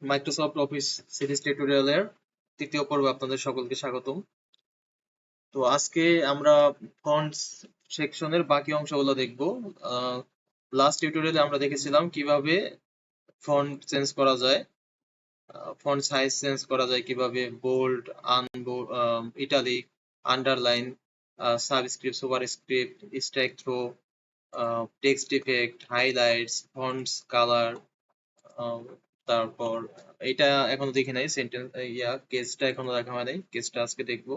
Microsoft office series টিউটোরিয়ালের তৃতীয় পর্বে আপনাদের সকলকে স্বাগতম। তো আজকে আমরা ফন্টস সেকশনের বাকি অংশগুলো দেখব। লাস্ট টিউটোরিয়ালে আমরা দেখেছিলাম কিভাবে ফন্ট চেঞ্জ করা যায়, ফন্ট সাইজ চেঞ্জ করা যায়, কিভাবে bold, unbold, italic, underline, subscript, superscript, strike through, text effect, highlights, fonts colour, তারপর এটা এখনো দেখি নাই, সেন্টেন্স কেসটা এখনো দেখা হয় নাই, কেসটা আজকে দেখবো।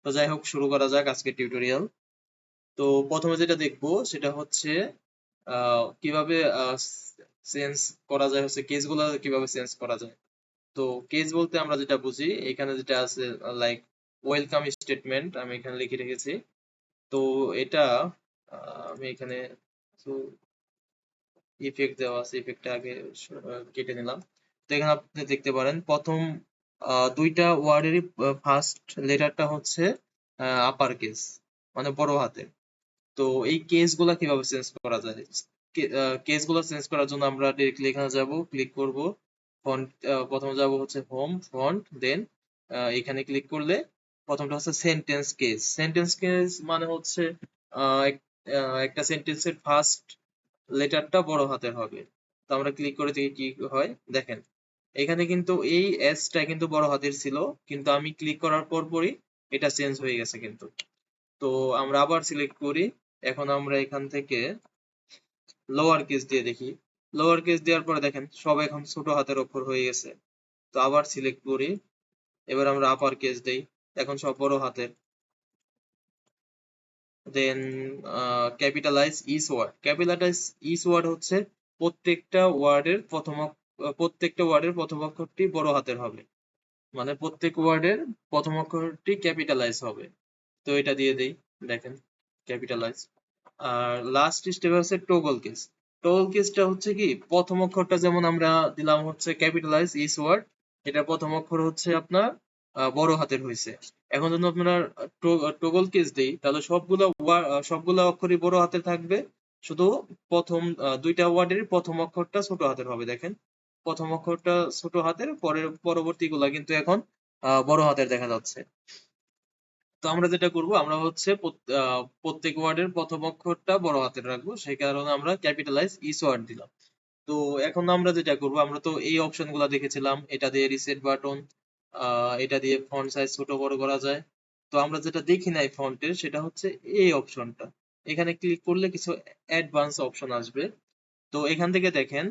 তো যাই হোক, শুরু করা যাক আজকে টিউটোরিয়াল। তো প্রথমে যেটা দেখবো সেটা হচ্ছে কিভাবে চেঞ্জ করা যায়, হচ্ছে কেসগুলো কিভাবে চেঞ্জ করা যায়। তো কেস বলতে আমরা যেটা বুঝি, এখানে যেটা আছে লাইক ওয়েলকাম স্টেটমেন্ট আমি এখানে লিখে রেখেছি। তো এটা আমি এখানে ইফেক্ট দেওয়া আছে, ইফেক্টটা আগে কেটে নিলাম। তো এখানে আপনি দেখতে পারেন প্রথম দুইটা ওয়ার্ডেরই ফার্স্ট লেটারটা হচ্ছে আপার কেস, মানে বড় হাতের। তো এই কেস গুলা কিভাবে চেঞ্জ করা যায়? কেস গুলা চেঞ্জ করার জন্য আমরা ডিরেক্টলি এখানে যাব, ক্লিক করব, ফন্ট, প্রথমে যাব হচ্ছে হোম, ফন্ট, দেন এখানে ক্লিক করলে প্রথমটা হচ্ছে সেন্টেন্স কেস। সেন্টেন্স কেস মানে হচ্ছে একটা সেন্টেন্সের ফার্স্ট লেটারটা বড় হাতের হবে। তো আমরা ক্লিক করে দেখি কি হয়। দেখেন এখানে কিন্তু এই এস টা কিন্তু বড় হাতের ছিল, কিন্তু আমি ক্লিক করার পরই এটা চেঞ্জ হয়ে গেছে কিন্তু। তো আমরা আবার সিলেক্ট করি। এখন আমরা এখান থেকে লোয়ার কেস দিয়ে দেখি। লোয়ার কেস দেওয়ার পরে দেখেন সব এখন ছোট হাতের অক্ষর হয়ে গেছে। তো আবার সিলেক্ট করি, এবার আমরা আপার কেস দেই, এখন সব বড় হাতের। Then capitalise each word. Capitalise each word হচ্ছে প্রত্যেকটা ওয়ার্ডের প্রথম অক্ষরটি বড় হাতের হবে, মানে প্রত্যেক ওয়ার্ডের প্রথম অক্ষরটি ক্যাপিটালাইজ হবে। তো এটা দিয়ে দেই, দেখেন ক্যাপিটালাইজ। আর লাস্ট স্টেপ হচ্ছে টগল কেস। টগল কেসটা হচ্ছে কি, প্রথম অক্ষরটা যেমন আমরা দিলাম হচ্ছে ক্যাপিটালাইজ ইচ ওয়ার্ড, এটা প্রথম অক্ষর হচ্ছে আপনার বড় হাতের হয়েছে। এখন যদি আপনার টগল কেস দেই, তাহলে সবগুলো অক্ষরই বড় হাতের থাকবে, শুধু প্রথম দুইটা ওয়ার্ডের প্রথম অক্ষরটা ছোট হাতের হবে। দেখেন প্রথম অক্ষরটা ছোট হাতের, পরবর্তী গুলা কিন্তু এখন বড় হাতের দেখা যাচ্ছে। তো আমরা যেটা করব, আমরা হচ্ছে প্রত্যেক ওয়ার্ডের প্রথম অক্ষরটা বড় হাতের রাখবো, সেই কারণে আমরা ক্যাপিটালাইজ ইচ ওয়ার্ড দিলাম। তো এখন আমরা যেটা করব, আমরা তো এই অপশন গুলা দেখেছিলাম, এটা দিয়ে রিসেট বাটন, এটা দিয়ে ফন্ট সাইজ ছোট বড় করা যায়। তো আমরা যেটা দেখি নাই ফন্টের, সেটা হচ্ছে এই অপশনটা। এখানে ক্লিক করলে কিছু অ্যাডভান্স অপশন আসবে। তো এখান থেকে দেখেন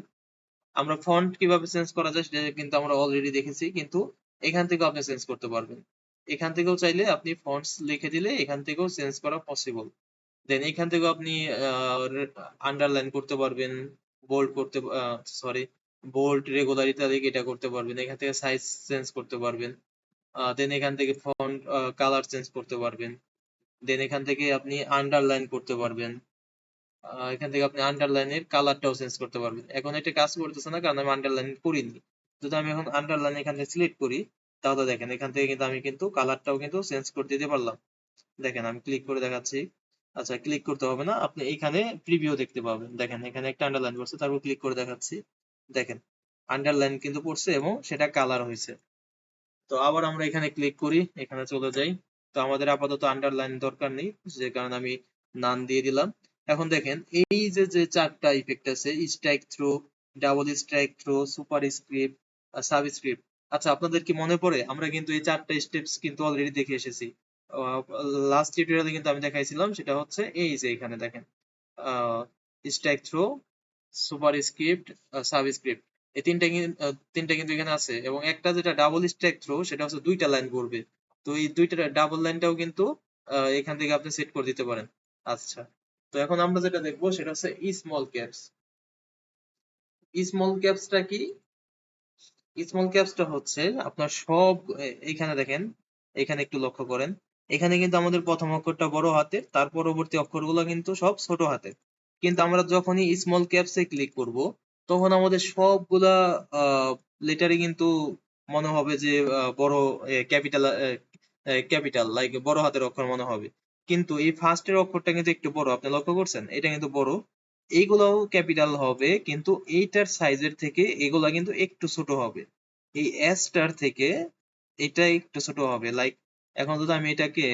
আমরা ফন্ট কিভাবে চেঞ্জ করা যায় সেটা কিন্তু আমরা অলরেডি দেখেছি, কিন্তু এখান থেকেও আপনি চেঞ্জ করতে পারবেন। এখান থেকেও চাইলে আপনি ফন্টস লিখে দিলে এখান থেকেও চেঞ্জ করা পসিবল। দেন এখান থেকেও আপনি আন্ডারলাইন করতে পারবেন, বোল্ড করতে, সরি, বোল্ড, রেগুলার ইত্যাদি এটা করতে পারবেন। এখান থেকে সাইজ চেঞ্জ করতে পারবেন। দেন এখান থেকে ফন্ট কালার চেঞ্জ করতে পারবেন। দেন এখান থেকে আপনি আন্ডারলাইন করতে পারবেন। এখান থেকে আপনি আন্ডারলাইনের কালারটাও চেঞ্জ করতে পারবেন। এখন এটা কাজ করতেছে না কারণ আমি আন্ডারলাইন করিনি। যদি আমি এখন আন্ডারলাইন এখান থেকে সিলেক্ট করি, তাহলে দেখেন এখান থেকে কিন্তু আমি কিন্তু কালারটাও কিন্তু চেঞ্জ করে দিতে পারলাম। দেখেন আমি ক্লিক করে দেখাচ্ছি। আচ্ছা, ক্লিক করতে হবে না, আপনি এখানে প্রিভিউ দেখতে পাবেন। দেখেন এখানে একটা আন্ডারলাইন পড়ছে, তারপর ক্লিক করে দেখাচ্ছি। দেখেন আন্ডারলাইন কিন্তু পড়ছে এবং সেটা কালার হয়েছে। তো আবার আমরা এখানে ক্লিক করি, এখানে চলে যাই। তো আমাদের আপাতত আন্ডারলাইন দরকার নেই, যে কারণে আমি নান দিয়ে দিলাম। এখন দেখেন এই যে যে চারটা ইফেক্ট আছে, strikethrough, double strikethrough, superscript, subscript. আচ্ছা, আপনাদের কি মনে পড়ে আমরা কিন্তু এই চারটা স্টেপস কিন্তু অলরেডি দেখে এসেছি। লাস্ট টিউটোরিয়ালে কিন্তু আমি দেখাইছিলাম, সেটা হচ্ছে এই যে এখানে দেখেন strikethrough, superscript, subscript, এই তিনটা কিন্তু এখানে আছে, এবং একটা যেটা ডাবল স্ট্রাইক থ্রো সেটা হচ্ছে দুইটা লাইন করবে। তো এই দুইটা ডাবল লাইনটাও কিন্তু এখান থেকে আপনি সেট করে দিতে পারেন। আচ্ছা, তো এখন আমরা যেটা দেখবো সেটা হচ্ছে স্মল ক্যাপস। স্মল ক্যাপসটা কি? স্মল ক্যাপসটা হচ্ছে আপনার সব এইখানে দেখেন, এখানে একটু লক্ষ্য করেন, এখানে কিন্তু আমাদের প্রথম অক্ষরটা বড় হাতের, তার পরবর্তী অক্ষরগুলো কিন্তু সব ছোট হাতের। কিন্তু আমরা যখনই স্মল ক্যাপসে ক্লিক করব, তখন আমাদের সবগুলা লেটারই কিন্তু মনে হবে যে বড় ক্যাপিটাল, ক্যাপিটাল লাইক বড় হাতের অক্ষর মনে হবে। কিন্তু এই ফার্স্টের অক্ষরটা কিন্তু একটু বড়, আপনি লক্ষ্য করছেন, এটা কিন্তু বড়। এইগুলাও ক্যাপিটাল হবে, কিন্তু এইটার সাইজের থেকে এগুলা কিন্তু একটু ছোট হবে। এই এসটার থেকে এটা একটু ছোট হবে। লাইক এখন যদি আমি এটাকে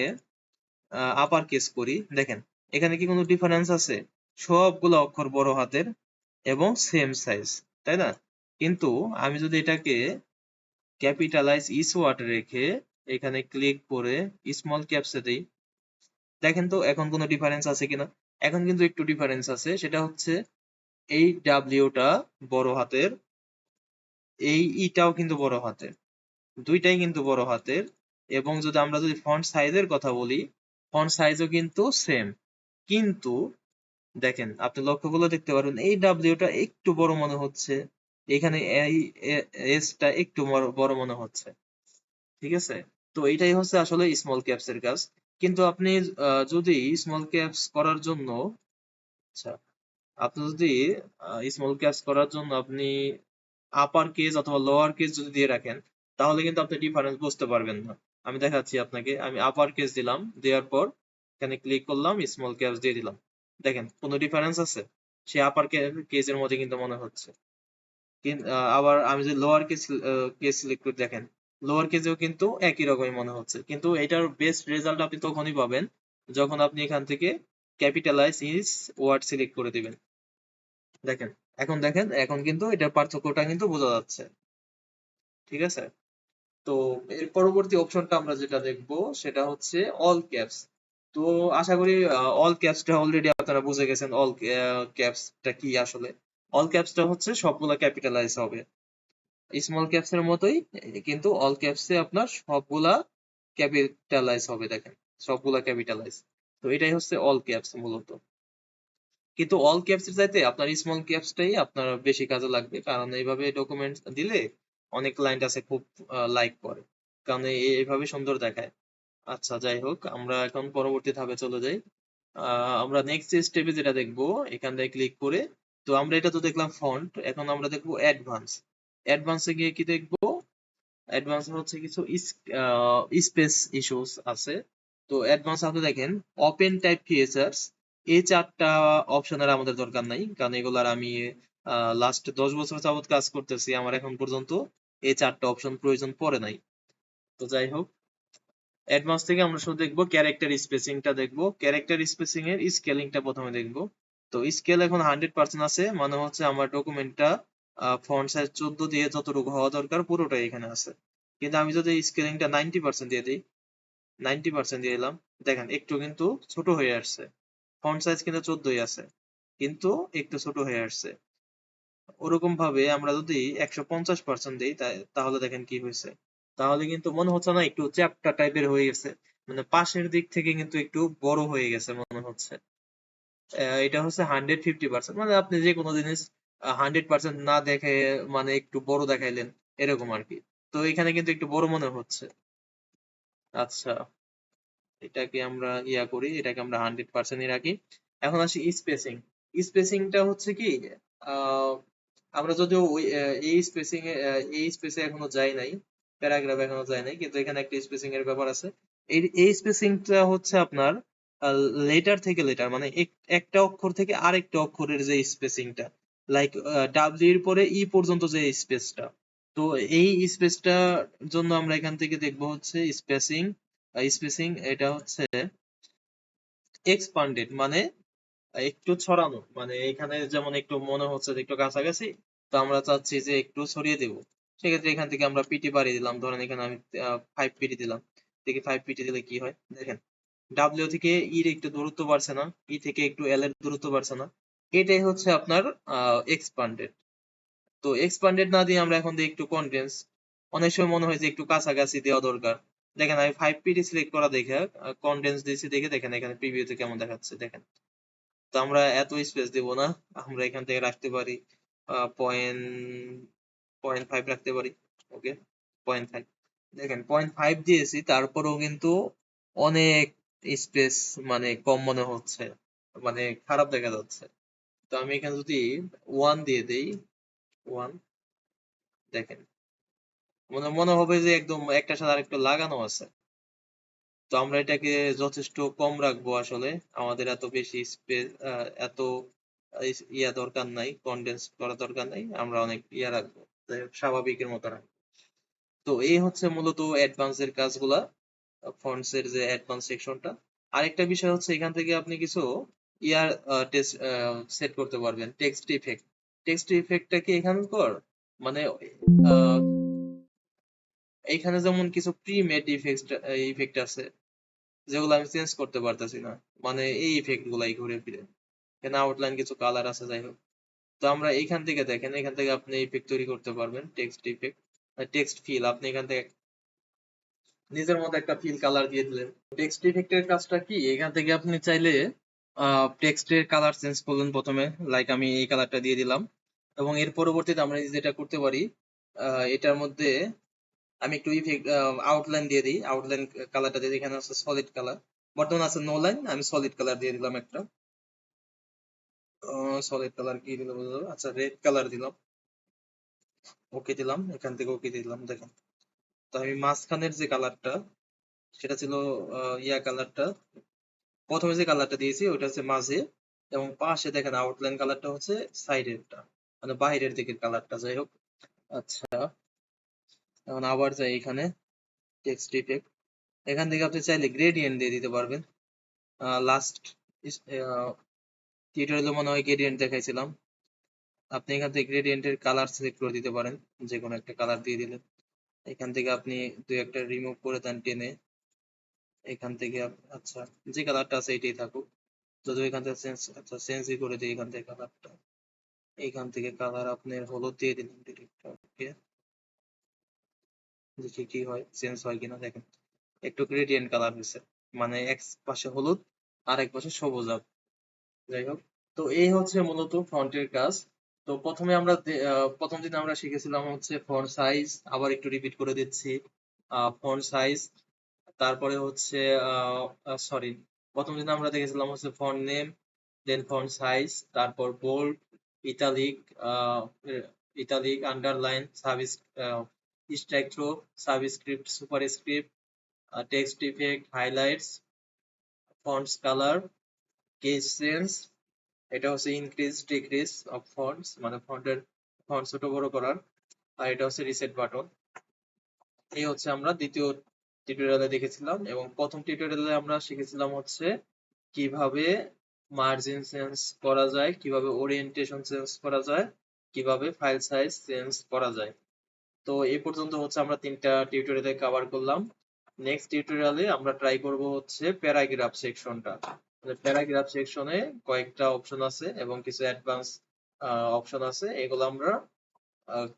আপার কেস করি, দেখেন এখানে কি কোনো ডিফারেন্স আছে? সবগুলো অক্ষর বড় হাতের এবং সেম সাইজ, তাই না? কিন্তু আমি যদি এটাকে ক্যাপিটালাইজ ইস ওয়ার্ড রেখে এখানে ক্লিক করে স্মল ক্যাপসে দেই, দেখেন তো এখন কোনো ডিফারেন্স আছে কিনা? এখন কিন্তু একটু ডিফারেন্স আছে, সেটা হচ্ছে এই ডাব্লিউটা বড় হাতের, এই ইটাও কিন্তু বড় হাতের, দুইটাই কিন্তু বড় হাতের। এবং আমরা যদি ফন্ট সাইজের কথা বলি, ফন্ট সাইজও কিন্তু সেম। কিন্তু দেখেন, আপনি লক্ষ্য করলে দেখতে পারবেন এই ডাব্লিউটা একটু বড় মনে হচ্ছে, এখানে এই এসটা একটু বড় মনে হচ্ছে। ঠিক আছে? তো এটাই হচ্ছে আসলে স্মল ক্যাপস এর কাজ। কিন্তু আপনি যদি স্মল ক্যাপস করার জন্য, আচ্ছা, আপনি যদি স্মল ক্যাপস করার জন্য আপনি আপার কেস অথবা লোয়ার কেস যদি দিয়ে রাখেন, তাহলে কিন্তু আপনি ডিফারেন্স বুঝতে পারবেন না। আমি দেখাচ্ছি আপনাকে, আমি আপার কেস দিলাম, দেওয়ার পর এখানে ক্লিক করলাম, স্মল ক্যাপস দিয়ে দিলাম, দেখেন কোনো ডিফারেন্স আছে? সে আপার কেসের মধ্যে কিন্তু মনে হচ্ছে। আবার আমি যদি লোয়ার কেস কেস সিলেক্ট করে দেখেন, লোয়ার কেসেও কিন্তু একই রকমই মনে হচ্ছে। কিন্তু এটার বেস্ট রেজাল্ট আপনি তখনই পাবেন যখন আপনি এখান থেকে ক্যাপিটালাইজ ইস ওয়ার্ড সিলেক্ট করে দিবেন। দেখেন, এখন কিন্তু এটার পার্থক্যটা কিন্তু বোঝা যাচ্ছে। ঠিক আছে? তো এর পরবর্তী অপশনটা আমরা যেটা দেখব সেটা হচ্ছে অল ক্যাপস। তো আশা করি অল ক্যাপসটা অলরেডি আপনারা বুঝে গেছেন। অল ক্যাপসটা কি আসলে? অল ক্যাপসটা হচ্ছে সবগুলা ক্যাপিটালাইজ হবে, স্মল ক্যাপস এর মতোই, কিন্তু অল ক্যাপসে আপনার সবগুলা ক্যাপিটালাইজ হবে। দেখেন, সবগুলা ক্যাপিটালাইজ। তো এটাই হচ্ছে অল ক্যাপস মূলত। কিন্তু অল ক্যাপস এর চাইতে আপনার স্মল ক্যাপসটাই আপনার বেশি কাজে লাগবে, কারণ এইভাবে ডকুমেন্ট দিলে অনেক ক্লায়েন্ট আছে খুব লাইক করে, কারণ এইভাবে সুন্দর দেখায়। আচ্ছা, যাই হোক, আমরা এখন পরবর্তী ধাপে চলে যাই। আমরা নেক্সট স্টেপে যেটা দেখবো, এখান থেকে ক্লিক করে, তো আমরা এটা তো দেখলাম ফন্ট, এখন আমরা দেখবো অ্যাডভান্স। অ্যাডভান্সে গিয়ে কি দেখবো? অ্যাডভান্স হচ্ছে কিছু স্পেস ইস্যুস আছে। তো অ্যাডভান্স আপনি দেখেন ওপেন টাইপ ফিচার্স, এই 4টা অপশনের আমাদের দরকার নাই, কারণ এগুলার আমি লাস্ট 10 বছর যাবত কাজ করতেছি, আমার এখন পর্যন্ত এই 4টা অপশন প্রয়োজন পড়ে নাই। তো যাই হোক, অ্যাডভান্স থেকে আমরা শুধু দেখবো ক্যারেক্টার স্পেসিংটা দেখবো। ক্যারেক্টার স্পেসিং এর স্কেলিংটা প্রথমে দেখবো। তো স্কেল এখন 100% আছে, মানে হচ্ছে আমার ডকুমেন্টটা ফন্ট সাইজ 14 দিয়ে যতটুকু হওয়া দরকার পুরোটাই এখানে আছে। কিন্তু আমি যদি স্কেলিংটা 90% দিয়ে দিই, 90% দিয়ে দিলাম, দেখেন একটু কিন্তু ছোট হয়ে আসছে। ফন্ট সাইজ কিন্তু 14ই আছে, কিন্তু একটু ছোট হয়ে আসছে। ওরকম ভাবে আমরা যদি 150% দিই, তাহলে দেখেন কি হয়েছে। তাহলে কিন্তু মনে হচ্ছে না একটু চ্যাপ্টা টাইপের হয়ে গেছে, মানে পাশের দিক থেকে কিন্তু একটু বড় হয়ে গেছে মনে হচ্ছে। এটা হচ্ছে 150%, মানে আপনি যে কোনো জিনিস 100% না দেখে মানে একটু বড় দেখাইলেন, এরকম আর কি। তো এখানে কিন্তু একটু বড় মনে হচ্ছে। আচ্ছা, এটাকে আমরা করি, এটাকে আমরা 100%ই রাখি। এখন আসি স্পেসিং। স্পেসিংটা হচ্ছে কি, আহ, আমরা যদিও ওই এই স্পেসে এখনো যাই নাই, প্যারাগ্রাফ এখনো যাই নাই, কিন্তু এখানে একটা স্পেসিং এর ব্যাপার আছে। এই স্পেসিংটা হচ্ছে আপনার লেটার থেকে লেটার, মানে একটা অক্ষর থেকে আরেকটা অক্ষরের যে স্পেসিংটা, লাইক ডাব্লিউ এর পরে ই পর্যন্ত যে স্পেসটা। তো এই স্পেসটার জন্য আমরা এখান থেকে দেখবো হচ্ছে স্পেসিং। স্পেসিং এটা হচ্ছে এক্সপান্ডেড, মানে একটু ছড়ানো, মানে এখানে যেমন একটু মনে হচ্ছে যে একটু কাছাকাছি, তো আমরা চাচ্ছি যে একটু ছড়িয়ে দেব। সেক্ষেত্রে এখান থেকে আমরা পিটি বাড়িয়ে দিলাম, ধরেন এখানে আমি 5 পিটি দিলাম। দেখি 5 পিটি দিলে কি হয়। দেখেন, ডাব্লিউ থেকে ই এর একটু দূরত্ব বাড়ছে না, ই থেকে একটু এল এর দূরত্ব বাড়ছে না। এটাই হচ্ছে আপনার এক্সপান্ডেড। তো এক্সপান্ডেড না দিয়ে আমরা এখন দিই একটু কনডেন্স। অনেক সময় মনে হয় যে একটু কাছাকাছি দেওয়া দরকার। দেখেন, আমি 5 পিটি সিলেক্ট করা দেখে কনডেন্স দিয়েছি দেখে, দেখেন এখানে প্রিভিউতে কেমন দেখাচ্ছে, দেখেন। তো আমরা এত স্পেস দিব না, আমরা এখান থেকে রাখতে পারি পয়েন্ট 0.5 রাখতে পারি। ওকে, 0.5। দেখেন 0.5 দিয়েছি, তারপরেও কিন্তু অনেক স্পেস মানে কম মনে হচ্ছে, মানে খারাপ দেখা যাচ্ছে। তো আমি এখানে যদি 1 দিয়ে দেই, 1, দেখেন মনে মনে হবে যে একদম একটার সাথে আরেকটা লাগানো আছে। তো আমরা এটাকে যথেষ্ট কম রাখবো আসলে, আমাদের এত বেশি স্পেস, এত দরকার নাই, কনডেন্স করা দরকার নাই, আমরা অনেক রাখবো, স্বাভাবিকের মতো রাখবো। তো এই হচ্ছে মূলত অ্যাডভান্স এর কাজগুলা, ফন্টস এর যে অ্যাডভান্স সেকশনটা। আরেকটা বিষয় হচ্ছে এখান থেকে আপনি কিছু ইয়ার টেস্ট সেট করতে পারবেন, টেক্সট ইফেক্ট। টেক্সট ইফেক্টটা কি এখানকার মানে আহ, এইখানে যেমন কিছু প্রি মেড ইফেক্ট আছে যেগুলো আমি চেঞ্জ করতে পারতেছি না, মানে এই ইফেক্ট গুলাই ঘুরে ফিরে। এখানে আউটলাইন কিছু কালার আছে, যাই হোক। তো আমরা এইখান থেকে দেখেন, এখান থেকে আপনি ইফেক্ট তৈরি করতে পারবেন, টেক্সট ইফেক্ট, টেক্সট ফিল। আপনি এখান থেকে নিজের মতো একটা ফিল কালার দিয়ে দিলেন। টেক্সট ইফেক্টের কাজটা কি, এখান থেকে আপনি চাইলে টেক্সটের কালার চেঞ্জ করলেন প্রথমে, লাইক আমি এই কালারটা দিয়ে দিলাম, এবং এর পরবর্তীতে আমরা যেটা করতে পারি, এটার মধ্যে আমি একটু ইফেক্ট আউটলাইন দিয়ে দিই। আউটলাইন কালারটা দিয়ে দিই, এখানে আছে সলিড কালার, বর্তমানে আছে নো লাইন, আমি সলিড কালার দিয়ে দিলাম একটা। সলিড কালার কি দিলাম, আচ্ছা রেড কালার দিলাম, ওকে দিলাম, এখান থেকে ওকে দিলাম। দেখেন, তো আমি মাঝখানের যে কালারটা সেটা ছিল ইয়া কালারটা, প্রথমে যে কালারটা দিয়েছি ওইটা হচ্ছে মাঝে, এবং পাশে দেখেন আউটলাইন কালারটা হচ্ছে সাইডেরটা, মানে বাইরের দিকের কালারটা। যাই হোক, আচ্ছা এখন আবার যাই এখানে টেক্সট ইফেক্ট, এখান থেকে আপনি চাইলে গ্রেডিয়েন্ট দিয়ে দিতে পারবেন। লাস্ট টিউটোরিয়ালে মনে হয় গ্রেডিয়েন্ট দেখাইছিলাম, আপনি এখান থেকে গ্রেডিয়েন্টের কালার সিলেক্ট করে দিতে পারেন, যে কোনো একটা কালার দিয়ে দিলেন। এখান থেকে আপনি দুই একটা রিমুভ করে দেন টেনে, এখান থেকে আচ্ছা যে কালারটা আছে এটাই থাকুক, যদি এখান থেকে চেঞ্জ, আচ্ছা চেঞ্জই করে দিই এখান থেকে কালারটা। এইখান থেকে কালার আপনার হলুদ দিয়ে দিলাম ডিরেক্ট, ওকে। দেখি কি হয়, চেঞ্জ হয় কিনা। দেখেন একটু গ্রেডিয়েন্ট কালার হয়েছে, মানে এক পাশে হলুদ আর এক পাশে সবুজ আব। যাই হোক, তো এই হচ্ছে মূলত ফন্টের কাজ। তো প্রথমে আমরা প্রথম দিন আমরা শিখেছিলাম হচ্ছে ফন্ট সাইজ, আবার একটু রিপিট করে দিচ্ছি, ফন্ট সাইজ, তারপরে হচ্ছে সরি, প্রথম দিন আমরা দেখেছিলাম হচ্ছে font name, then font size, তারপর bold, italic, italic, underline, strike through, subscript, superscript, text effect, highlights, fonts colour, case sense, এটা হচ্ছে ইনক্রিজ ডিক্রিজ অফ ফন্টস, মানে ফন্টের ফন্ট ছোট বড় করার, আর এটা হচ্ছে রিসেট বাটন। এই হচ্ছে আমরা দ্বিতীয় টিউটোরিয়ালে দেখেছিলাম, এবং প্রথম টিউটোরিয়ালে আমরা শিখেছিলাম হচ্ছে কিভাবে মার্জিন চেঞ্জ করা যায়, কিভাবে ওরিয়েন্টেশন চেঞ্জ করা যায়, কিভাবে ফাইল সাইজ চেঞ্জ করা যায়। তো এই পর্যন্ত হচ্ছে আমরা তিনটা টিউটোরিয়ালে কভার করলাম। নেক্সট টিউটোরিয়ালে আমরা ট্রাই করব হচ্ছে প্যারাগ্রাফ সেকশনটা। প্যারাগ্রাফ সেকশনে কয়েকটা অপশন আছে এবং কিছু অ্যাডভান্স অপশন আছে, এগুলো আমরা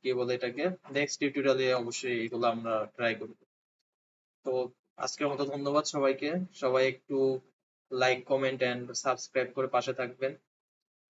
কি বলে এটাকে, নেক্সট টিউটোরিয়ালে অবশ্যই এগুলো আমরা ট্রাই করব। তো আজকের মতো ধন্যবাদ সবাইকে, সবাই একটু লাইক, কমেন্ট এন্ড সাবস্ক্রাইব করে পাশে থাকবেন।